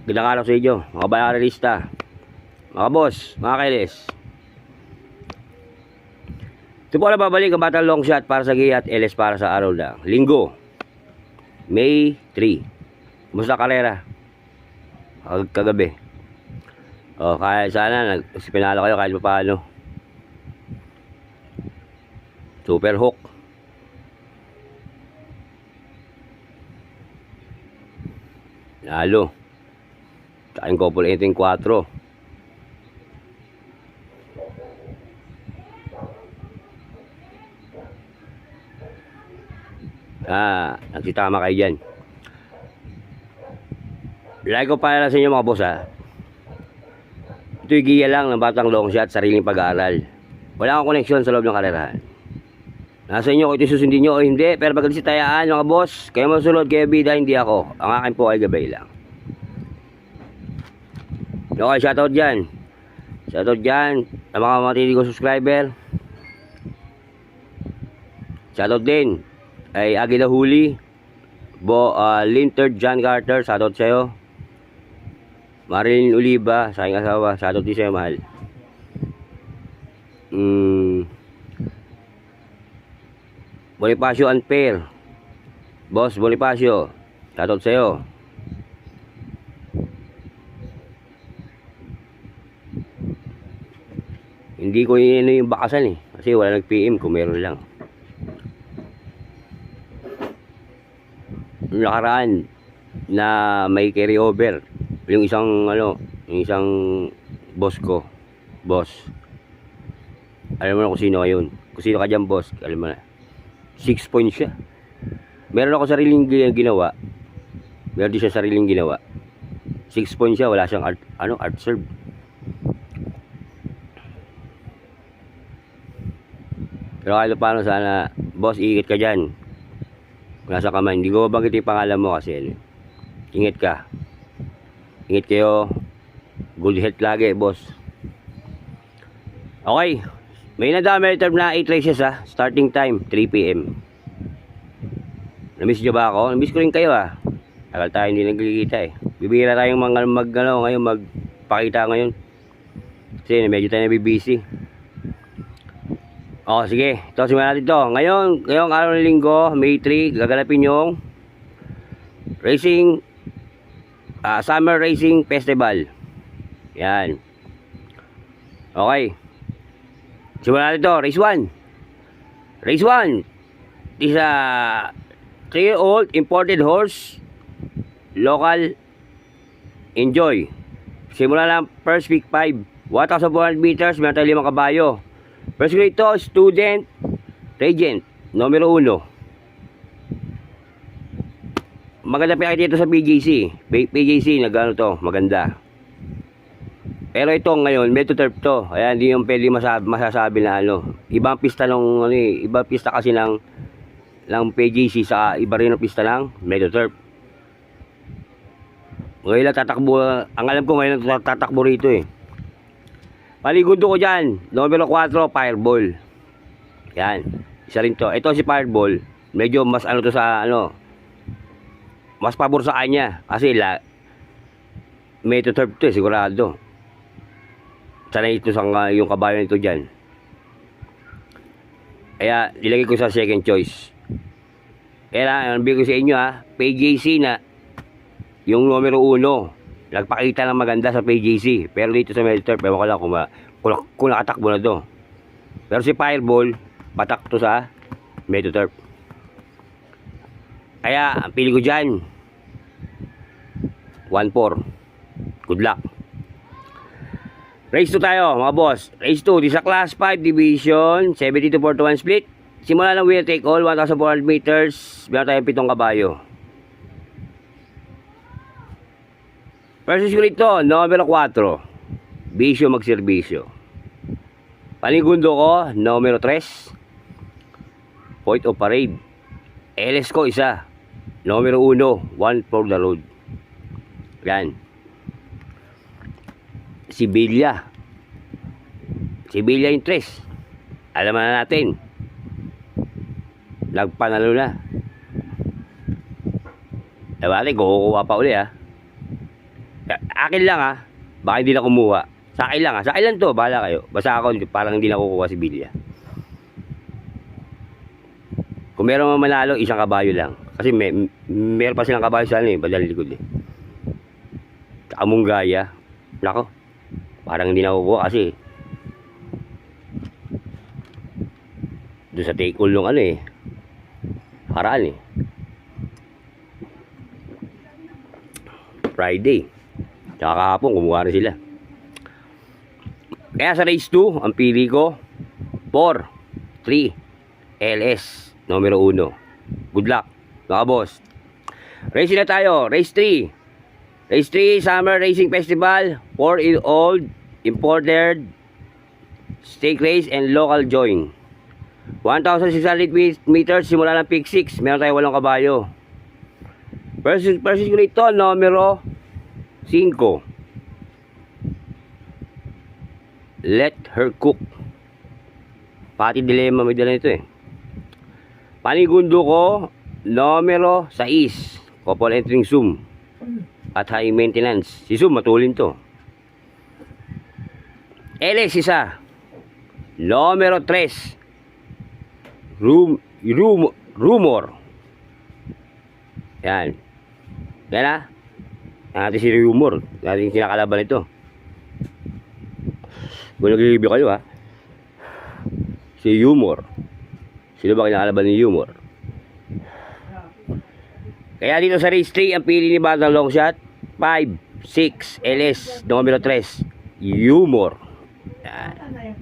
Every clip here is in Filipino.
Gandang araw sa inyo, mga bayarilista, mga boss, mga kailis. Ito po na babalik ang batang long shot para sa GIA at LS para sa araw na Linggo, May 3. Kumusta karera? Kagabi. Kaya sana pinalo kayo kahit pa paano. Super hook. Lalo. Sa aking couple 18-4. Nagsitama kayo dyan. Like ko para sa inyo mga boss ha. Ito'y giya lang ng batang long shot, sariling pag-aaral. Wala akong koneksyon sa loob ng karerahan. Nasa inyo kung ito susundin nyo o hindi. Pero pag tayaan mga boss, kayo masunod, kayo bida, hindi ako. Ang akin po ay gabay lang. Okay, shoutout dyan. Shoutout dyan sa mga matindi ko subscriber. Shoutout din ay Agila Huli, Linter John Carter, shoutout sa'yo. Marilyn Oliva, sa aking asawa, shoutout din sa'yo, mahal. Bonifacio Unfair, Boss Bonifacio, shoutout sa'yo. Hindi ko yun yung bakasan kasi wala nag-PM kung meron lang. Nakaraan na may carry over yung isang boss ko. Boss. Alam mo na kung sino yun. Kung sino ka dyan, boss. Alam mo na. 6 points siya. Meron ako sariling ginawa. Meron din siya sariling ginawa. 6 points siya. Wala siyang art serve. Pero kahit paano sana, boss, iikit ka dyan. Nasa kamay. Hindi ko babanggitin yung pangalan mo kasi ingat ka. Ingat kayo. Good health lagi, boss. Okay. May nadami term na 8 races ha. Starting time, 3 PM. Namiss nyo ba ako? Namiss ko rin kayo ha. Tagal tayo hindi nagkikita Bibira tayong ngayon magpakita ngayon. Kasi medyo tayo nabibisi. Sige. Ito, simulan natin ito. Ngayong araw ng linggo, May 3, gaganapin yung racing, Summer Racing Festival. Yan. Okay. Simulan natin ito. Race 1. Race 1. This is a 3-year-old imported horse. Local. Enjoy. Simulan lang first week 5. 1,400 meters. Meron tayo 5 kabayo. First grade ito, student, regent, numero 1. Maganda pinakita ito sa PJC. PJC, nagano to, maganda. Pero ito ngayon, medyo turf to. Kaya hindi yung pwede masasabi na Ibang pista ibang pista kasi ng PJC sa iba rin ng pista ng medyo turf. Ngayon lang tatakbo, ang alam ko ngayon lang tatakbo rito Paligundo ko dyan, numero 4, Fireball. Yan, isa rin to. Ito si Fireball, medyo mas to sa mas pabor sa kanya. Kasi may turf to sigurado. Sana ito yung kabayo nito dyan. Kaya, nilagay ko sa second choice. Kaya, ang bigay ko sa inyo PJC na yung numero 1. Nagpakita ng maganda sa PJC. Pero dito sa medyo turf, ewan ko lang kung nakatakbo na to. Pero si Fireball, patak to sa medyo turf. Kaya, ang pili ko dyan, 1-4. Good luck. Race 2 tayo, mga boss. Race 2, di sa Class 5 Division, 72-41 split. Simula ng winner take all, 1,400 meters. Meron tayong 7 kabayo. Versus ko nito, numero 4. Bisyo magserbisyo. Panigundo ko, numero 3. Point of Parade. LS ko isa. Numero 1. One for the road. Yan. Sibilya. Sibilya yung 3. Alam na natin. Nagpanalo na. Diba natin, kukuha pa uli Akin lang ha. Baka hindi na kumuha. Sa akin lang ha. Sa akin lang to. Bahala kayo. Basta ako parang hindi na kukuha si Bilya. Kung meron man manalo, isang kabayo lang. Kasi meron pa silang kabayo sa ano eh. Badal likod eh. Tsaka Munggaya. Nako. Parang hindi na kukuha kasi doon sa take all nung ano eh. Haraan eh. Friday. Tsaka kahapon, kumuha rin sila. Kaya sa race 2, ang pili ko, 4, 3, LS, numero 1. Good luck, mga boss. Race na tayo. Race 3. Race 3, Summer Racing Festival, 4-year-old, imported, stake race, and local join. 1,600 meters, simula ng pick 6. Meron tayo 8 kabayo. Versus ko ito, numero 5. Let her cook. Pati dilemma may dala nito eh. Panigundo ko, numero 6. Couple entering Zoom. At high maintenance. Si Zoom, matulin to. LS isa. Numero 3. Rumor. Yan. Yan na. Yan natin si Rumor. Natin kinakalaban ito. Kung nag-review kayo ha. Si Humor. Sino ba kinakalaban ni Humor? Kaya dito sa race 3, ang pili ni Batang Longshot, 5, 6, LS, numero 3. Humor. Yan.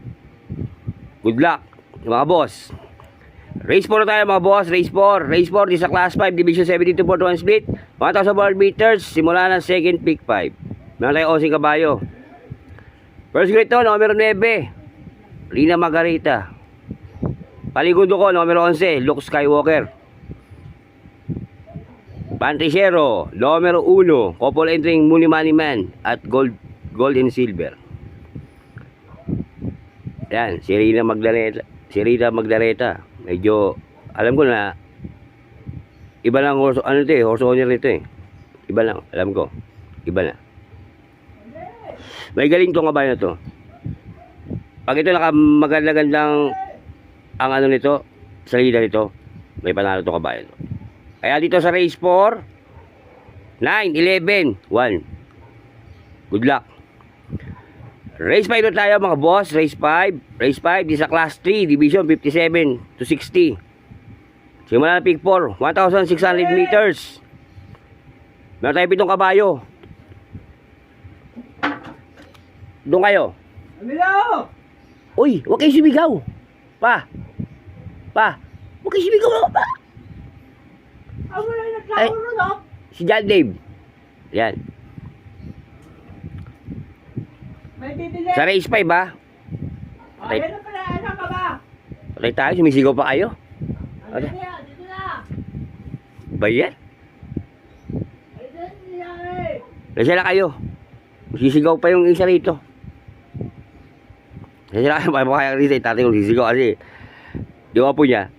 Good luck, mga boss. Race 4 na tayo mga boss. Race 4. Race 4 di sa Class 5 Division 72-41 split. 1,000 board meters. Simula ng second pick 5. Meron tayo 11 kabayo. First grade to, numero 9. Rina Margarita. Paligundo ko, numero 11. Luke Skywalker. Pantricero, numero 1. Couple entering Money Money Man. At gold and silver. Yan, si Rina Magdaleta. Medyo, alam ko na, iba lang horse, ano ito eh, horse owner nito eh. Iba lang, alam ko. Iba na. May galing tong kabayo na to. Pag ito maganda-gandang ang ano nito, salida nito, may panalo tong kabayo. Kaya dito sa race 4, 9, 11, 1. Good luck. Race 5 na tayo mga boss. Race 5. Race 5 di sa Class 3 Division 57 to 60. Simula na pick 4, 1,600 meters. Meron tayo 7 kabayo. Doon kayo. Amilaw! Uy, huwag kayo sumigaw. Pa, huwag kayo sumigaw pa. Ako na yung Ay. nagkakaroon no? Si John Dave. Yan. May bibili. Sa race 5 ha. Ay, ano pala, ano ka ba? Patay tayo, sumisigaw pa kayo. Ano niya, dito na. Ba yan? Ay, dito niya eh. Kasi lang kayo. Sisigaw pa yung isa rito. Kasi lang kayo, kaya rito, tatay kong sisigaw kasi yung apo niya,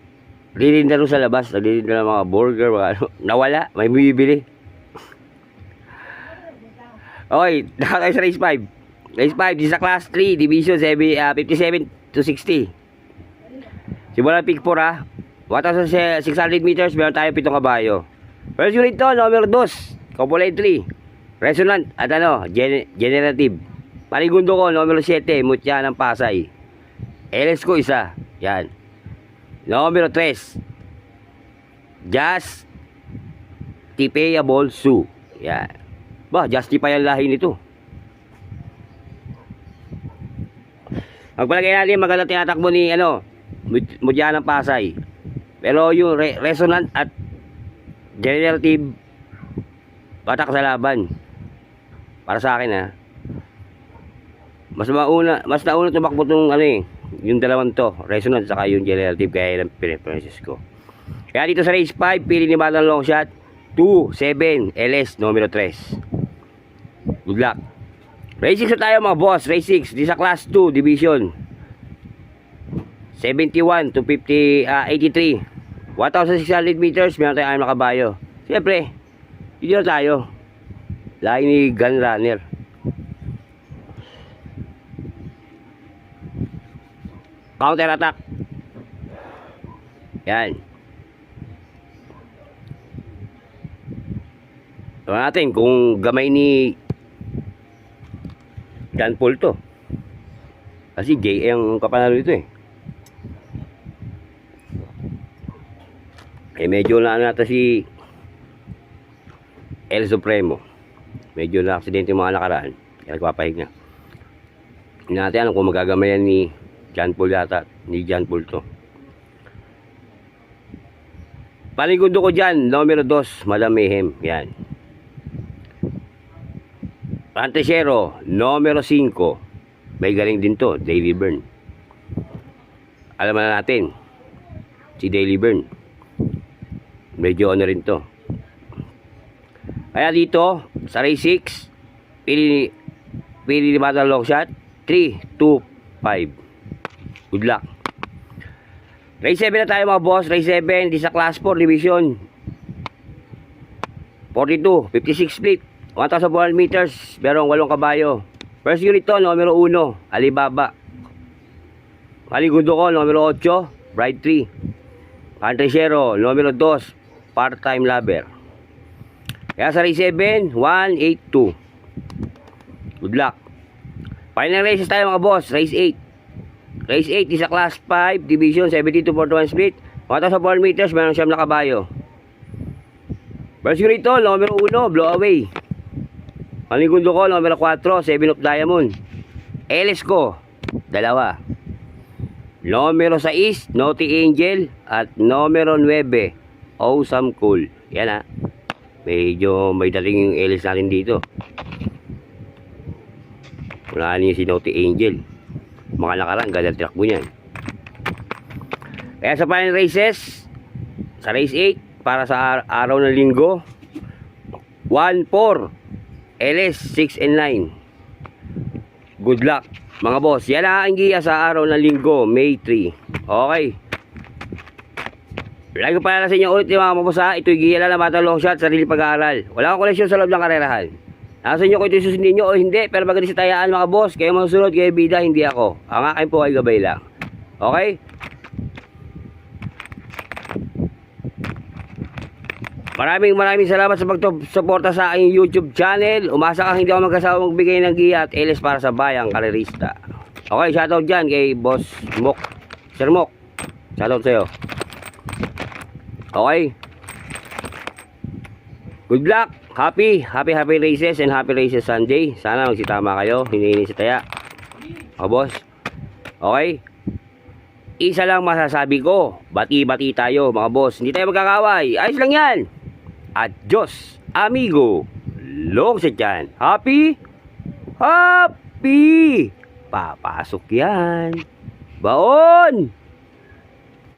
ririnda rin sa labas, nagririnda ng mga burger, mga ano. Nawala, may bibili. Okay, nakakaya sa race 5. Race 5, di sa Class 3, Division 57 to 60. Simula pick 4 ha. 1,600 meters, meron tayo 7 kabayo. First unit to, numero 2. Couple entry. Resonant at ano, generative. Panigundo ko, numero 7, Mutya ng Pasay. LS ko isa. Yan. Numero 3. Just Tipayable Su. Yan. Ba, justify ang lahi nito. Magpalagay natin maganda tinatakbo ni ano, Mutya ng Pasay. Pero yung resonant at generative patak sa laban. Para sa akin ha. Mas nauna tumakbo tong ano eh, yung dalawang to, resonant saka yung generative kaya ng preferences ko. Kaya dito sa race 5, pili ni Batang Longshot 2-7 LS numero 3. Good luck. Race 6 na tayo mga boss. Race 6 di sa Class 2 Division 71 to 83. 1,600 meters, meron tayo 6 na kabayo. Siyempre, hindi na tayo. Lahi ni Gun Runner. Counter attack. Yan. Tignan natin kung gamay ni John Paul to. Kasi JA ang kapanalo dito eh. Eh medyo na ano nata si El Supremo. Medyo na aksidente yung mga nakaraan. Kaya nagpapahinga. Hindi natin alam kung magagamayan ni John Paul yata. Ni John Paul to. Panigundo ko dyan, numero 2, Madam Mayhem. Yan. Pantesero, numero 5. May galing din to, Daily Byrne. Alam na natin, si Daily Byrne. Medyo ano rin to. Kaya dito, sa race 6, pili ni Battle Long Shot, 3, 2, 5. Good luck. Race 7 na tayo mga boss. Race 7, di sa Class 4 Division 42, 56 split, 1,400 meters, merong 8 kabayo. First unit to, numero 1, Alibaba. Maligundo ko, numero 8, Bride 3. Pantesero, numero 2, Part-Time Lover. Kaya sa race 7, 182. Good luck. Final races tayo mga boss. Race 8. Race 8 is a Class 5 Division 72 to 41 split, 1,400 meters, meron 9 na kabayo. First unit to, numero 1, Blow Away. Maligundo ko, numero 4, 7 of Diamond. LS ko, 2. Numero 6, Naughty Angel. At numero 9, Awesome Cool. Yan ha. Medyo may dating yung LS natin dito. Unahan niyo si Naughty Angel. Mga nakaraan, ganda track mo yan. Kaya sa final races, sa race 8, para sa araw ng linggo, 1-4, LS 6 and 9. Good luck mga boss. Yan ang giya sa araw ng linggo, May 3. Okay. Lagi ko pala sa inyo ulit yung mga mabosa. Ito'y giya lang na Battle Long Shot, sarili pag-aaral. Wala akong koleksyon sa loob ng karerahan. Nasa inyo kung ito susundin nyo o hindi. Pero pag sa tayaan mga boss, kayo masusunod, kayo bida, hindi ako. Ang akin po ay gabay lang. Okay? Maraming salamat sa pagsuporta sa aking YouTube channel. Umasa kang hindi ako magkasawang magbigay ng giya at LS para sa bayang karerista. Okay, shoutout dyan kay Boss Mok. Sir Mok, shoutout sa'yo. Okay? Good luck! Happy races and happy races Sunday. Sana magsitama kayo. Hinihingi sa taya. O boss. Okay? Isa lang masasabi ko. Bati-bati tayo mga boss. Hindi tayo magkakaway. Ayos lang yan. Adios, amigo. Long sa dyan. Happy? Happy! Papasok yan. Baon!